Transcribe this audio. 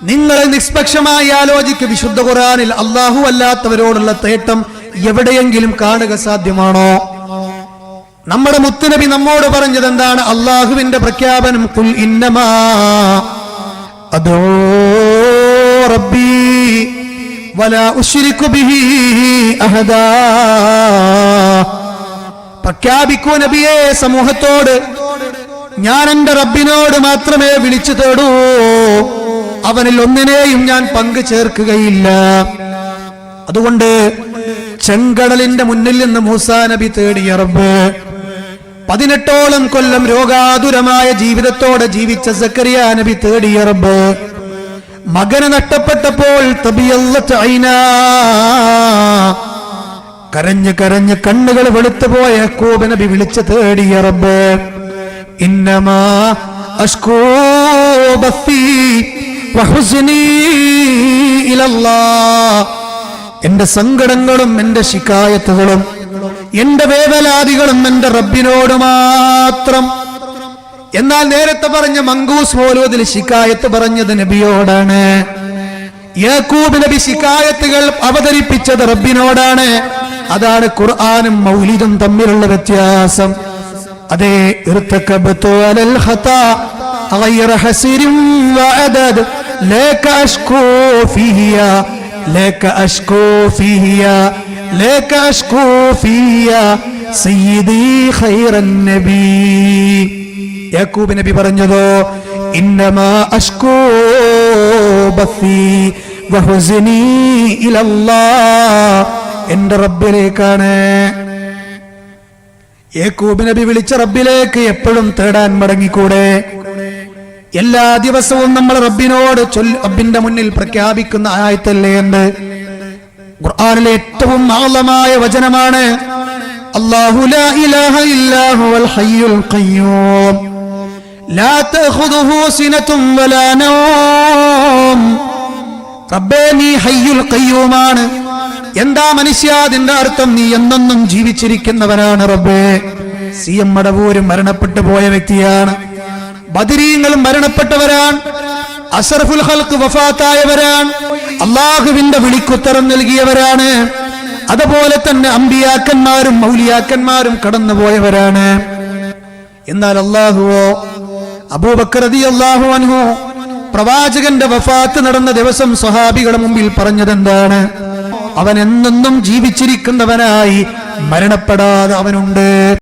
നിങ്ങളെ നിഷ്പക്ഷമായി ആലോചിക്കുക. വിശുദ്ധ ഖുർആനിൽ അല്ലാഹു അല്ലാത്തവരോടുള്ള തേട്ടം എവിടെയെങ്കിലും കാണുക സാധ്യമാണോ? നമ്മുടെ മുത്തുനബി നമ്മോട് പറഞ്ഞത് എന്താണ്? അല്ലാഹുവിന്റെ പ്രഖ്യാപനം, ഖുൽ ഇന്നമാ അദൂ റബ്ബി വലാ ഉശ്രികു ബിഹി അഹദാ. പ്രഖ്യാപിക്കൂ നബിയേ സമൂഹത്തോട്, ഞാൻ എന്റെ റബ്ബിനോട് മാത്രമേ വിളിച്ചു തേടൂ, അവനിൽ ഒന്നിനെയും ഞാൻ പങ്കു ചേർക്കുകയില്ല. അതുകൊണ്ട് ചെങ്കടലിന്റെ മുന്നിൽ നിന്ന് മൂസാ നബി തേടിയ റബ്ബ്, 18ഓളം കൊല്ലം രോഗാതുരമായ ജീവിതത്തോടെ ജീവിച്ച സക്കരിയ നബി തേടിയ റബ്ബ്, മകന് നഷ്ടപ്പെട്ടപ്പോൾ തബിയല്ലത്ത് ഐനാ, കരഞ്ഞ് കരഞ്ഞ് കണ്ണുകൾ വെളുത്തുപോയ യാക്കൂബ് നബി വിളിച്ച് തേടിയ റബ്ബ്, ഇന്നമാ അഷ്കൂ ബസ്സീ വഹുസ്നീ ഇലല്ലാഹ്, എന്റെ സങ്കടങ്ങളും എന്റെ ശികായത്തുകളും എന്റെ വേവലാദികളും എന്റെ റബ്ബിനോട് മാത്രം. എന്നാൽ നേരത്തെ പറഞ്ഞ മങ്കൂസ് പോലും അതിൽ ശികായത്ത് പറഞ്ഞത് നബിയോടാണ്. യാക്കൂബ് നബി ശികായത്തുകൾ അവതരിപ്പിച്ചത് റബ്ബിനോടാണ്. അതാണ് ഖുർആനും മൗലിദും തമ്മിലുള്ള വ്യത്യാസം. അതേ, ഇർതകബതു അലൽ ഖതാ ഗൈറ ഹസിരിൻ വഅദദ് ലക അഷ്കൂ ഫിഹിയ ലക അഷ്കൂ ഫിഹിയ ലക അഷ്കൂ ഫിഹിയ സയ്യിദി ഖൈറൻ നബി. യാക്കൂബ് നബി പറഞ്ഞതോ, ഇന്നമാ അഷ്കൂ ബസ്സീ വഹുസ്നീ ഇലല്ലാഹ്, എന്റെ റബ്ബിലേക്കാണ്. യാക്കൂബ് നബി വിളിച്ച റബ്ബിലേക്ക് എപ്പോഴും തേടാൻ മടങ്ങിക്കൂടെ? എല്ലാ ദിവസവും നമ്മൾ റബ്ബിനോട് റബ്ബിന്റെ മുന്നിൽ പ്രഖ്യാപിക്കുന്ന ആയത്തല്ലേ എന്ത്? ഖുർആനിലെ ഏറ്റവും ആളമായ വചനമാണ് അല്ലാഹു ലാ ഇലാഹ ഇല്ലാ ഹുവൽ ഹയ്യുൽ ഖയ്യൂം ലാ തഖുദുഹു സിനതും വലാ നൗം. റബ്ബേ, നീ ഹയ്യുൽ ഖയ്യൂമാണ്. എന്താ മനുഷ്യ അതിന്റെ അർത്ഥം? നീ എന്നെന്നും ജീവിച്ചിരിക്കുന്നവനാണ് റബ്ബേ. സി.എം. മടവൂരും മരണപ്പെട്ടു പോയ വ്യക്തിയാണ്. ബദരീങ്ങളും മരണപ്പെട്ടവരാണ്. അഷ്റഫുൽ ഖൽഖ് വഫാത്തായവരാണ്. അല്ലാഹുവിന്റെ വിളിക്കുത്തരം നൽകിയവരാണ്. അതുപോലെ തന്നെ അമ്പിയാക്കന്മാരും മൗലിയാക്കന്മാരും കടന്നുപോയവരാണ്. എന്നാൽ അല്ലാഹുവോ, അബൂബക്കർ റളിയല്ലാഹു അൻഹു പ്രവാചകന്റെ വഫാത്ത് നടന്ന ദിവസം സ്വഹാബികളുടെ മുമ്പിൽ പറഞ്ഞതെന്താണ്? അവൻ എന്നെന്നും ജീവിച്ചിരിക്കുന്നവനായി മരണപ്പെടാതെ അവനുണ്ട്.